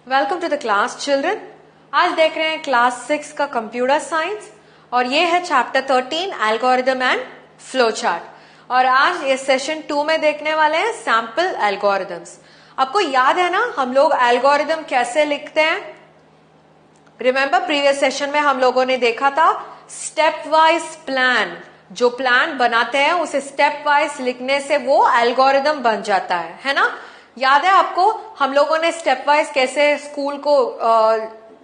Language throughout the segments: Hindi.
Welcome to the class children. आज देख रहे हैं क्लास 6 का कंप्यूटर साइंस और ये है chapter 13 algorithm and flow chart. और आज ये सेशन 2 में देखने वाले हैं सैंपल एल्गोरिदम्स। आपको याद है ना हम लोग एल्गोरिदम कैसे लिखते हैं? रिमेंबर प्रीवियस सेशन में हम लोगों ने देखा था स्टेप वाइज प्लान, जो प्लान बनाते हैं उसे स्टेप वाइज लिखने से वो एल्गोरिदम बन जाता है ना? याद है आपको हम लोगों ने स्टेप वाइज कैसे स्कूल को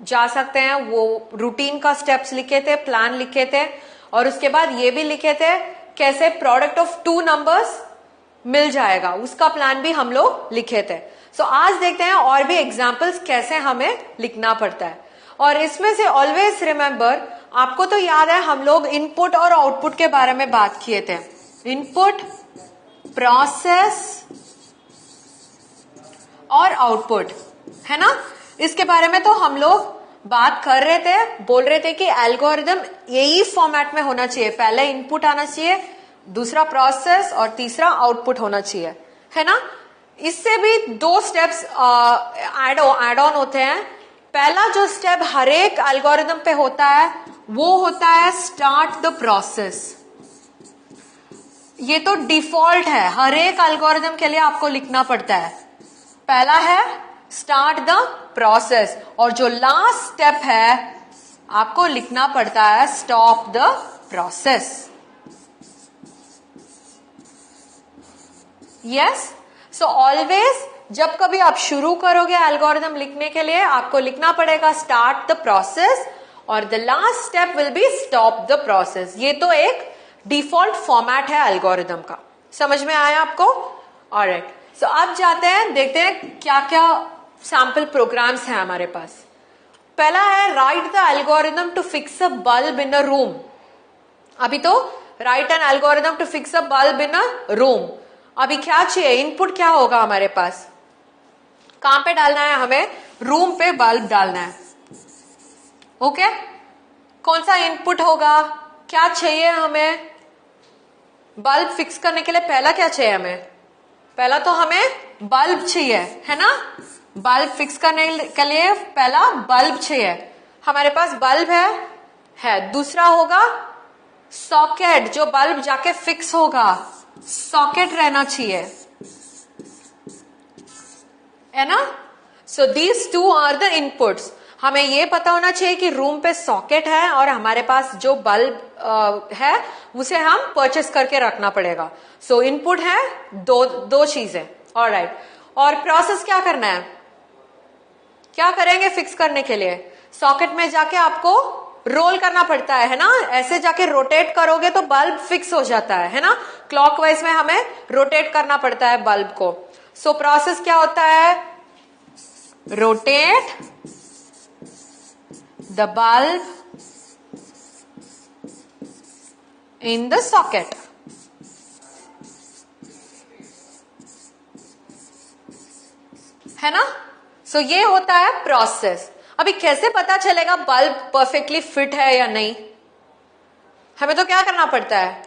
जा सकते हैं, वो रूटीन का स्टेप्स लिखे थे, प्लान लिखे थे और उसके बाद ये भी लिखे थे कैसे प्रोडक्ट ऑफ टू नंबर्स मिल जाएगा, उसका प्लान भी हम लोग लिखे थे। सो आज देखते हैं और भी एग्जाम्पल्स कैसे हमें लिखना पड़ता है। और इसमें से ऑलवेज रिमेंबर, आपको तो याद है हम लोग इनपुट और आउटपुट के बारे में बात किए थे। इनपुट, प्रोसेस और आउटपुट, है ना? इसके बारे में तो हम लोग बात कर रहे थे, बोल रहे थे कि एल्गोरिदम यही फॉर्मेट में होना चाहिए, पहले इनपुट आना चाहिए, दूसरा प्रोसेस और तीसरा आउटपुट होना चाहिए, है ना? इससे भी दो स्टेप्स एड ऑन होते हैं। पहला जो स्टेप हर एक एल्गोरिदम पे होता है वो होता है स्टार्ट द प्रोसेस। ये तो डिफॉल्ट है, हर एक एल्गोरिदम के लिए आपको लिखना पड़ता है। पहला है स्टार्ट द प्रोसेस और जो लास्ट स्टेप है आपको लिखना पड़ता है stop the process. Yes, so always जब कभी आप शुरू करोगे एल्गोरिदम लिखने के लिए आपको लिखना पड़ेगा स्टार्ट द प्रोसेस और the last step will be stop the process. ये तो एक डिफॉल्ट फॉर्मेट है एल्गोरिदम का। समझ में आया आपको? ऑलराइट, सो अब जाते हैं, देखते हैं क्या क्या सैंपल प्रोग्राम्स हैं हमारे पास। पहला है write the algorithm to fix a bulb in a room. अभी तो write an algorithm to fix a bulb in a room. अभी क्या चाहिए? इनपुट क्या होगा हमारे पास? कहां पे डालना है हमें? रूम पे बल्ब डालना है। ओके, कौन सा इनपुट होगा? क्या चाहिए हमें बल्ब फिक्स करने के लिए? पहला क्या चाहिए हमें? पहला तो हमें बल्ब चाहिए, है ना? बल्ब फिक्स करने के लिए पहला बल्ब चाहिए। हमारे पास बल्ब है। दूसरा होगा सॉकेट, जो बल्ब जाके फिक्स होगा, सॉकेट रहना चाहिए, है ना? So these two are the inputs. हमें ये पता होना चाहिए कि रूम पे सॉकेट है और हमारे पास जो बल्ब है उसे हम परचेस करके रखना पड़ेगा। सो इनपुट है दो चीजें। ऑलराइट, और प्रोसेस क्या करना है? क्या करेंगे फिक्स करने के लिए? सॉकेट में जाके आपको रोल करना पड़ता है ना? ऐसे जाके रोटेट करोगे तो बल्ब फिक्स हो जाता है ना? क्लॉकवाइज में हमें रोटेट करना पड़ता है बल्ब को। सो प्रोसेस क्या होता है? Rotate the bulb in the socket, है ना? सो ये होता है प्रोसेस। अभी कैसे पता चलेगा बल्ब परफेक्टली फिट है या नहीं? हमें तो क्या करना पड़ता है?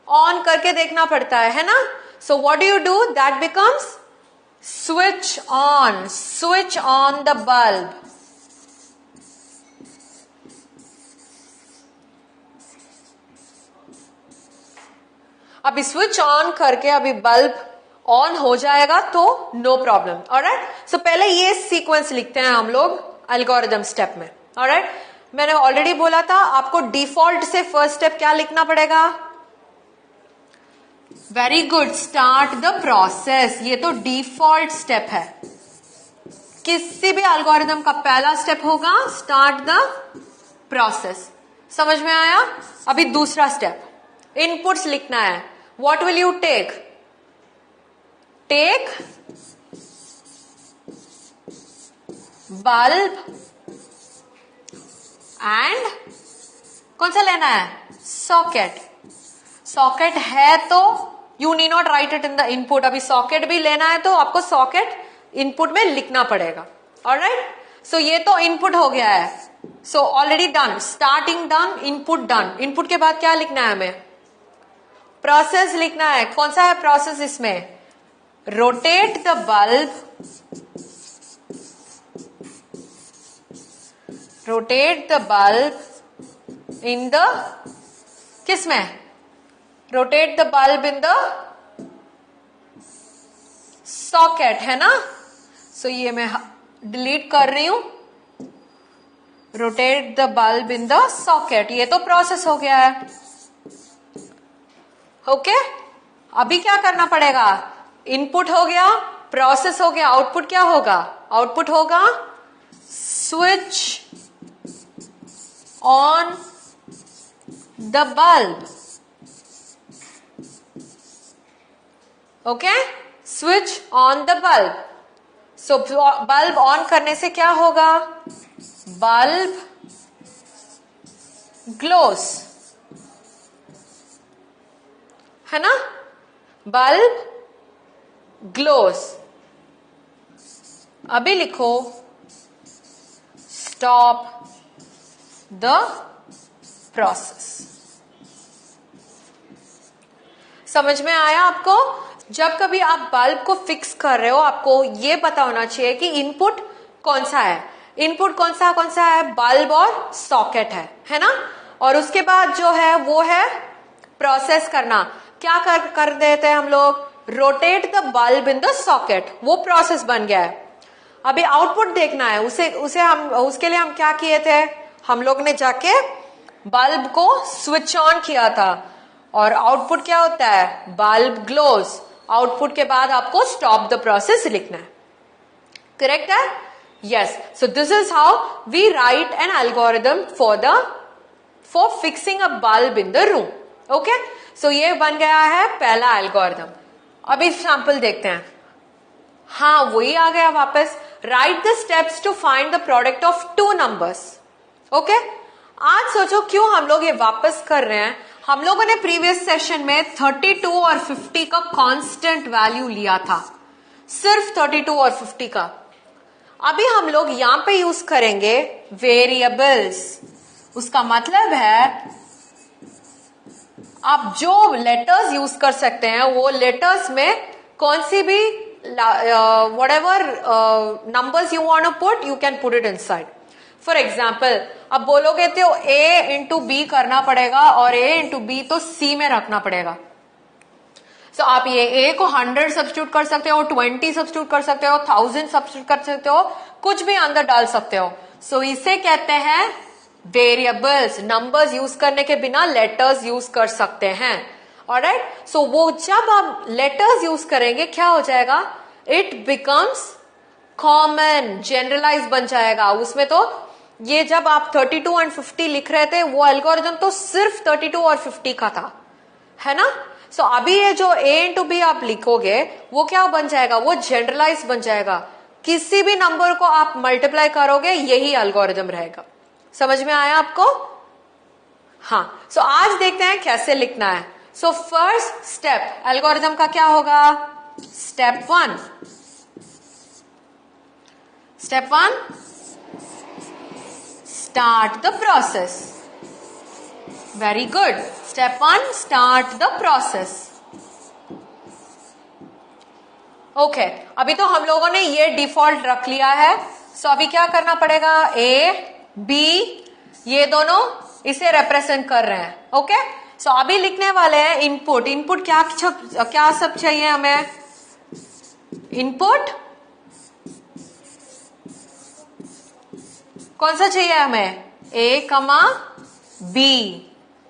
ऑन करके देखना पड़ता है ना? So what do you do? That becomes switch on the bulb. अभी स्विच ऑन करके अभी बल्ब ऑन हो जाएगा तो नो प्रॉब्लम। ऑलराइट, सो पहले ये सीक्वेंस लिखते हैं हम लोग एल्गोरिदम स्टेप में। ऑलराइट, मैंने ऑलरेडी बोला था आपको डिफॉल्ट से फर्स्ट स्टेप क्या लिखना पड़ेगा? Very good, start the process. ये तो डिफॉल्ट स्टेप है, किसी भी एल्गोरिदम का पहला स्टेप होगा स्टार्ट द प्रोसेस। समझ में आया? अभी दूसरा स्टेप, इनपुट्स लिखना है। What will you take? Take bulb and कौन सा लेना है? सॉकेट। सॉकेट है तो you need not write it in the input। अभी सॉकेट भी लेना है तो आपको सॉकेट इनपुट में लिखना पड़ेगा। ऑलराइट, सो ये तो इनपुट हो गया है। So already done, starting done, input done. Input के बाद क्या लिखना है हमें? प्रोसेस लिखना है। कौन सा है प्रोसेस इसमें? Rotate the bulb rotate the bulb in the, किस में, rotate the bulb in the socket, है ना। सो ये मैं डिलीट कर रही हूं, rotate the bulb in the socket, ये तो प्रोसेस हो गया है। ओके अभी क्या करना पड़ेगा, इनपुट हो गया, प्रोसेस हो गया, आउटपुट क्या होगा, आउटपुट होगा switch on the bulb. Okay switch on the bulb. So bulb on करने से क्या होगा, बल्ब ग्लोस, है ना, बल्ब ग्लोस। अभी लिखो स्टॉप द प्रोसेस। समझ में आया आपको। जब कभी आप बल्ब को फिक्स कर रहे हो आपको ये पता होना चाहिए कि इनपुट कौन सा है, इनपुट कौन सा है, बल्ब और सॉकेट है ना। और उसके बाद जो है वो है प्रोसेस करना। क्या कर देते हैं हम लोग, rotate the bulb in the socket, वो प्रोसेस बन गया है। अभी आउटपुट देखना है, उसके लिए हम क्या किए थे, हम लोग ने जाके बल्ब को स्विच ऑन किया था और आउटपुट क्या होता है, बल्ब ग्लोज। आउटपुट के बाद आपको स्टॉप द प्रोसेस लिखना है, करेक्ट है, yes. So this is how we write an algorithm for fixing a bulb in the room. Okay so ये बन गया है पहला एल्गोरिदम। अभी सैंपल देखते हैं। हाँ वही आ गया वापस, write the steps to find the product of two numbers. Okay आज सोचो क्यों हम लोग ये वापस कर रहे हैं। हम लोगों ने प्रीवियस सेशन में 32 और 50 का कांस्टेंट वैल्यू लिया था, सिर्फ 32 और 50 का। अभी हम लोग यहां पे यूज करेंगे वेरिएबल्स। उसका मतलब है आप जो लेटर्स यूज कर सकते हैं वो लेटर्स में कौन सी भी whatever numbers you want to put, you can put it inside. For example अब बोलोगे तो a इंटू बी करना पड़ेगा और a इंटू बी तो c में रखना पड़ेगा। सो आप ये a को 100 सब्स्टिट्यूट कर सकते हो, 20 सब्स्टिट्यूट कर सकते हो, 1000 सब्स्टिट्यूट कर सकते हो, कुछ भी अंदर डाल सकते हो। सो इसे कहते हैं वेरिएबल्स। नंबर्स यूज करने के बिना लेटर्स यूज कर सकते हैं। ऑलराइट सो वो जब आप लेटर्स यूज करेंगे क्या हो जाएगा, इट बिकम्स कॉमन, जनरलाइज बन जाएगा। उसमें तो ये जब आप 32 एंड 50 लिख रहे थे वो एल्गोरिथम तो सिर्फ 32 और 50 का था, है ना। सो अभी ये जो a इंटू बी आप लिखोगे वो क्या बन जाएगा, वो जनरलाइज बन जाएगा। किसी भी नंबर को आप मल्टीप्लाई करोगे यही एल्गोरिथम रहेगा। समझ में आया आपको। हाँ सो आज देखते हैं कैसे लिखना है। सो फर्स्ट स्टेप एल्गोरिथम का क्या होगा, step 1 start the process. Very good. Step 1 start the process. Okay, अभी तो हम लोगों ने ये डिफॉल्ट रख लिया है। सो अभी क्या करना पड़ेगा, A, B ये दोनों इसे रिप्रेजेंट कर रहे हैं। ओके सो अभी लिखने वाले हैं इनपुट। इनपुट क्या सब चाहिए हमें, इनपुट कौन सा चाहिए हमें, A, B,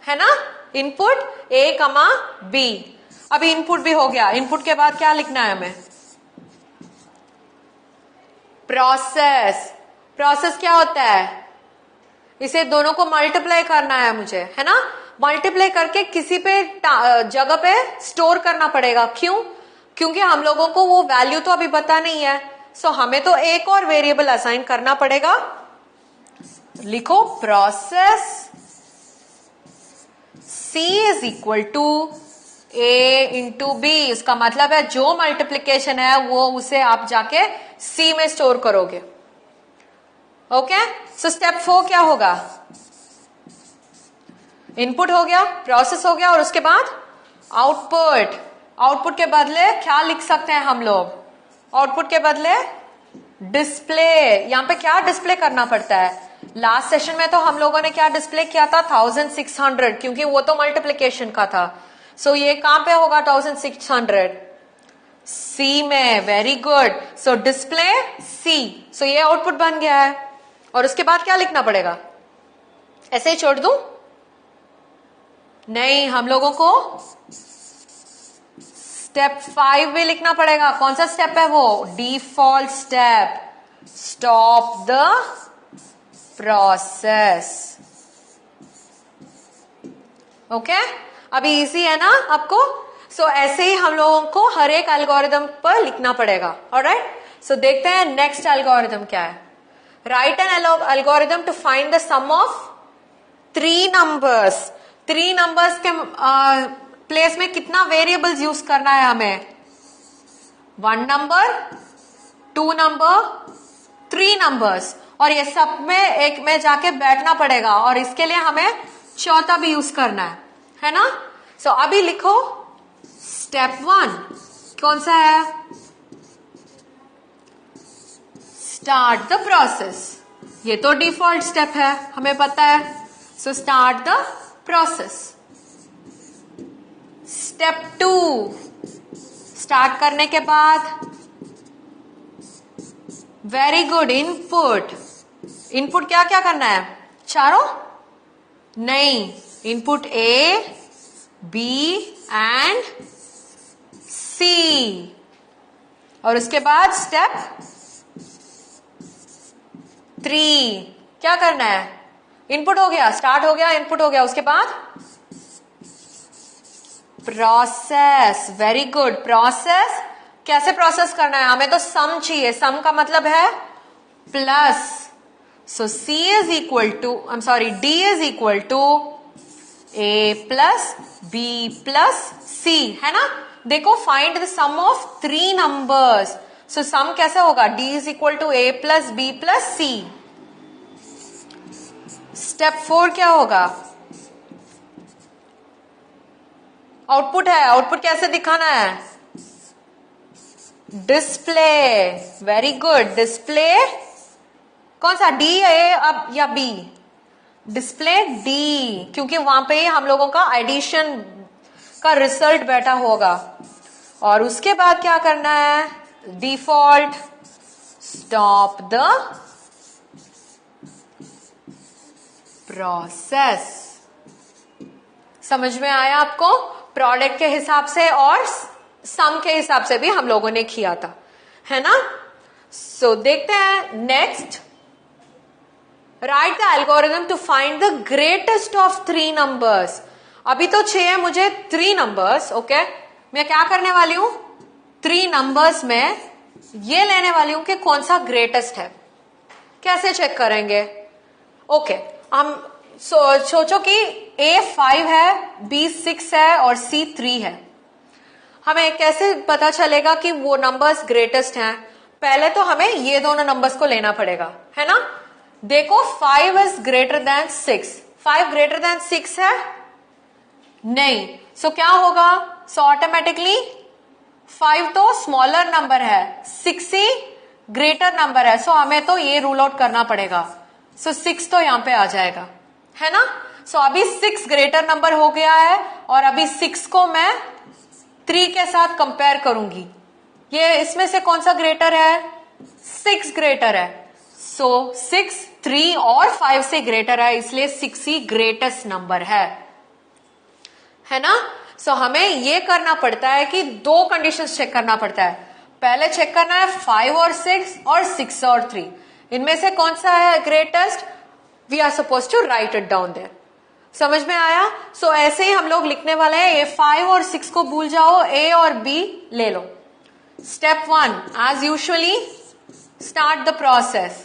है ना। Input A, B। अभी इनपुट भी हो गया। इनपुट के बाद क्या लिखना है हमें, प्रोसेस। प्रोसेस क्या होता है, इसे दोनों को मल्टीप्लाई करना है मुझे, है ना। मल्टीप्लाई करके किसी पे जगह पे स्टोर करना पड़ेगा। क्यों, क्योंकि हम लोगों को वो वैल्यू तो अभी पता नहीं है। सो हमें तो एक और वेरिएबल असाइन करना पड़ेगा। लिखो process C is equal to A into B. उसका मतलब है जो मल्टीप्लीकेशन है वो उसे आप जाके C में स्टोर करोगे। ओके सो स्टेप 4 क्या होगा, इनपुट हो गया, प्रोसेस हो गया और उसके बाद आउटपुट। आउटपुट के बदले क्या लिख सकते हैं हम लोग, आउटपुट के बदले डिस्प्ले। यहां पे क्या डिस्प्ले करना पड़ता है, लास्ट सेशन में तो हम लोगों ने क्या डिस्प्ले किया था 1600, क्योंकि वो तो मल्टीप्लीकेशन का था। सो ये कहां पे होगा 1600? सी में। Very good. सो डिस्प्ले सी। सो ये आउटपुट बन गया है। और उसके बाद क्या लिखना पड़ेगा? ऐसे ही छोड़ दूं? नहीं, हम लोगों को स्टेप 5 भी लिखना पड़ेगा। कौन सा स्टेप है वो? Default step, stop the process. Okay, अभी इजी है ना आपको? सो ऐसे ही हम लोगों को हर एक एल्गोरिदम पर लिखना पड़ेगा। ऑलराइट, सो देखते हैं नेक्स्ट एल्गोरिदम क्या है। Write an algorithm to find the sum of 3 numbers. 3 numbers के प्लेस में कितना वेरिएबल्स यूज करना है हमें? 1 नंबर, 2 नंबर, 3 नंबर्स, और ये सब में एक में जाके बैठना पड़ेगा, और इसके लिए हमें चौथा भी यूज करना है ना? सो अभी लिखो स्टेप 1 कौन सा है? Start the process. ये तो डिफॉल्ट स्टेप है, हमें पता है। So start the process. Step 2, start करने के बाद वेरी गुड, इनपुट। इनपुट क्या क्या करना है? चारों? नहीं, इनपुट ए, बी एंड सी। और उसके बाद स्टेप 3 क्या करना है? इनपुट हो गया, स्टार्ट हो गया, इनपुट हो गया, उसके बाद प्रोसेस। Very good, process. कैसे प्रोसेस करना है? हमें तो सम चाहिए। सम का मतलब है plus. So C is equal to, D is equal to A plus B plus C, है ना? देखो, find the sum of 3 numbers. So sum कैसे होगा? D is equal to A plus B plus C. Step 4 क्या होगा? आउटपुट है। आउटपुट कैसे दिखाना है? डिस्प्ले। वेरी गुड, डिस्प्ले कौन सा? डी, ए अब या बी? डिस्प्ले डी, क्योंकि वहां पे हम लोगों का एडिशन का रिजल्ट बैठा होगा। और उसके बाद क्या करना है? Default stop the process. समझ में आया आपको? प्रोडक्ट के हिसाब से और सम के हिसाब से भी हम लोगों ने किया था, है ना? सो देखते हैं next. Write the algorithm to find the greatest of 3 numbers. अभी तो चाहिए मुझे 3 नंबर्स। ओके, मैं क्या करने वाली हूं? 3 नंबर्स में ये लेने वाली हूं कि कौन सा ग्रेटेस्ट है। कैसे चेक करेंगे? ओके, हम सोचो कि A 5 है, B 6 है और C 3 है। हमें कैसे पता चलेगा कि वो नंबर्स ग्रेटेस्ट हैं? पहले तो हमें ये दोनों नंबर्स को लेना पड़ेगा, है ना? देखो, 5 is greater then 6। 5 greater than 6 है? नहीं। सो क्या होगा? सो ऑटोमेटिकली 5 तो स्मॉलर नंबर है, 6 ही ग्रेटर नंबर है। सो हमें तो ये रूल आउट करना पड़ेगा। सो 6 तो यहां पे आ जाएगा, है ना? सो अभी 6 ग्रेटर नंबर हो गया है, और अभी 6 को मैं 3 के साथ कंपेयर करूंगी। ये इसमें से कौन सा ग्रेटर है? 6 ग्रेटर है। सो 6 3 और 5 से ग्रेटर है, इसलिए 6 ही ग्रेटेस्ट नंबर है ना? सो हमें ये करना पड़ता है कि 2 कंडीशंस चेक करना पड़ता है। पहले चेक करना है 5 और 6 और 6 और 3, इनमें से कौन सा है greatest? We are suppose to write it down there. समझ में आया? सो ऐसे ही हम लोग लिखने वाले हैं। ये 5 और 6 को भूल जाओ, A और B ले लो। Step 1 as usually start the process.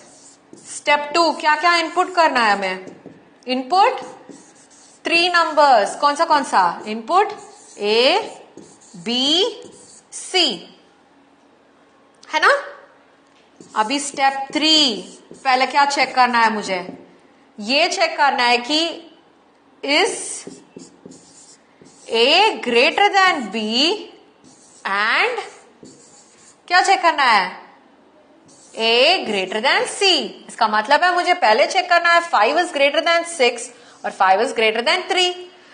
Step 2 क्या क्या इनपुट करना है हमें? Input 3 numbers. कौन सा? इनपुट A, B, C, है ना? अभी स्टेप 3, पहले क्या चेक करना है मुझे? ये चेक करना है कि is A greater than B and क्या चेक करना है? A greater than C। इसका मतलब है मुझे पहले चेक करना है 5 इज ग्रेटर देन 6 और 5 इज ग्रेटर देन 3।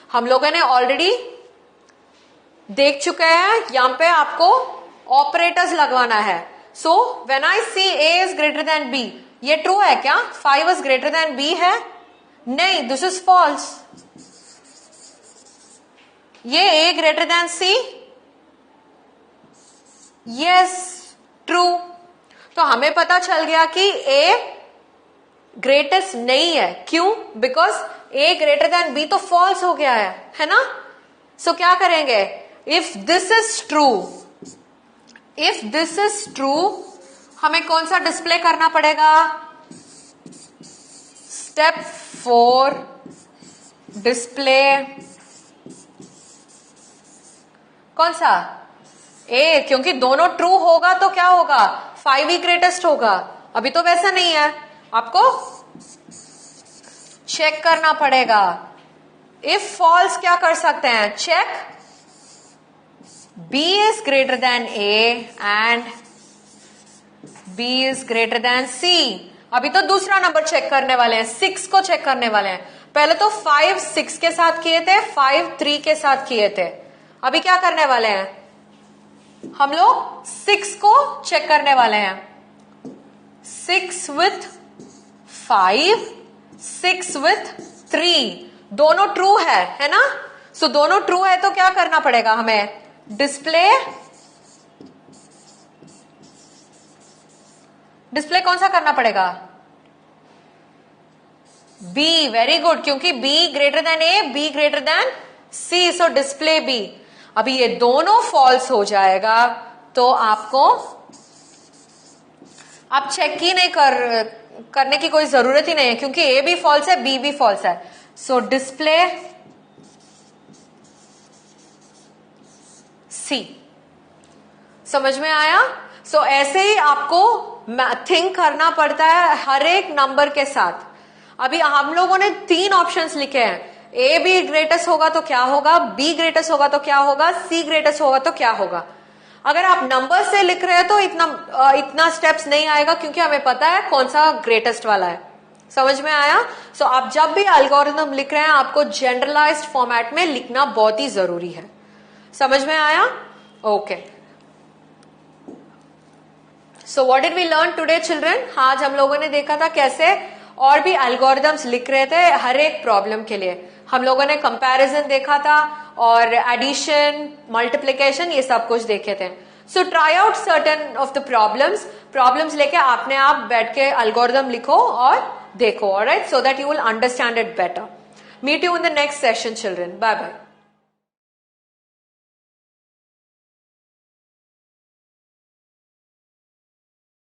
हम लोगों ने ऑलरेडी देख चुके हैं, यहां पे आपको ऑपरेटर्स लगवाना है। So when I see A is greater than B, ये ट्रू है क्या? 5 इज ग्रेटर देन B है? नहीं, दिस इज फॉल्स। ये A greater than C, yes true. तो हमें पता चल गया कि A ग्रेटेस्ट नहीं है। क्यों? Because A greater than B तो फॉल्स हो गया है ना? सो क्या करेंगे? If this is true, if this is true, हमें कौन सा डिस्प्ले करना पड़ेगा? स्टेप 4, डिस्प्ले कौन सा? A, क्योंकि दोनों ट्रू होगा तो क्या होगा? 5 ही ग्रेटेस्ट होगा। अभी तो वैसा नहीं है, आपको चेक करना पड़ेगा। इफ फॉल्स क्या कर सकते हैं? Check B is greater than A and B is greater than C। अभी तो दूसरा नंबर चेक करने वाले हैं, 6 को चेक करने वाले हैं। पहले तो 5 6 के साथ किए थे, 5 3 के साथ किए थे। अभी क्या करने वाले हैं? हम लोग 6 को चेक करने वाले हैं। 6 with 5, 6 with 3, दोनों ट्रू है ना? सो दोनों ट्रू है तो क्या करना पड़ेगा हमें? डिस्प्ले कौन सा करना पड़ेगा? B, वेरी गुड, क्योंकि B greater than A, B greater than C, so display B। अभी ये दोनों फॉल्स हो जाएगा तो आपको आप चेक ही नहीं करने की कोई जरूरत ही नहीं है, क्योंकि A भी फॉल्स है, B भी फॉल्स है। सो डिस्प्ले C। समझ में आया? सो ऐसे ही आपको थिंक करना पड़ता है हर एक नंबर के साथ। अभी हम लोगों ने 3 ऑप्शंस लिखे हैं। A भी ग्रेटेस्ट होगा तो क्या होगा? B ग्रेटेस्ट होगा तो क्या होगा? C ग्रेटेस्ट होगा तो क्या होगा? अगर आप नंबर से लिख रहे हैं तो इतना स्टेप्स नहीं आएगा, क्योंकि हमें पता है कौन सा ग्रेटेस्ट वाला है। समझ में आया? सो आप जब भी एल्गोरिथम लिख रहे हैं आपको जनरलाइज्ड फॉर्मेट में लिखना बहुत ही जरूरी है। समझ में आया? Okay, so what did we learn today children? आज हम लोगों ने देखा था कैसे और भी एल्गोरिथम्स लिख रहे थे हर एक प्रॉब्लम के लिए। हम लोगों ने कंपैरिजन देखा था और एडिशन, मल्टीप्लिकेशन, ये सब कुछ देखे थे। So try out certain of the problems लेके आपने आप बैठ के एल्गोरिथम लिखो और देखो, alright, so that you will understand it better. Meet you in the next session children. Bye bye.